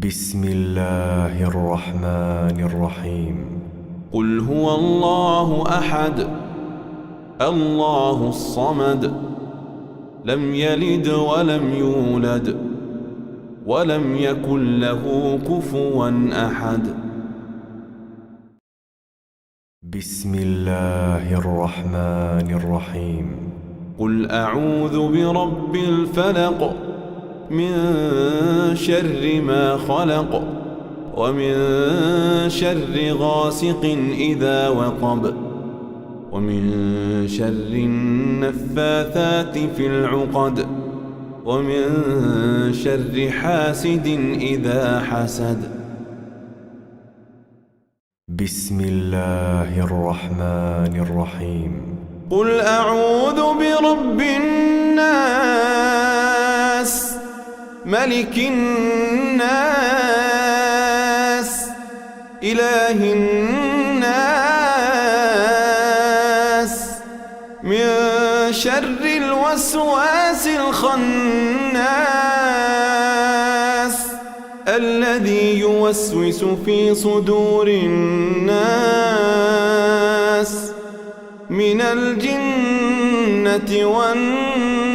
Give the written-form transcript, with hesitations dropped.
بسم الله الرحمن الرحيم. قل هو الله أحد الله الصمد لم يلد ولم يولد ولم يكن له كفوا أحد. بسم الله الرحمن الرحيم. قل أعوذ برب الفلق من شر ما خلق ومن شر غاسق إذا وقب ومن شر النفاثات في العقد ومن شر حاسد إذا حسد. بسم الله الرحمن الرحيم. قل أعوذ برب الناس ملك الناس إله الناس من شر الوسواس الخناس الذي يوسوس في صدور الناس من الجنة والناس.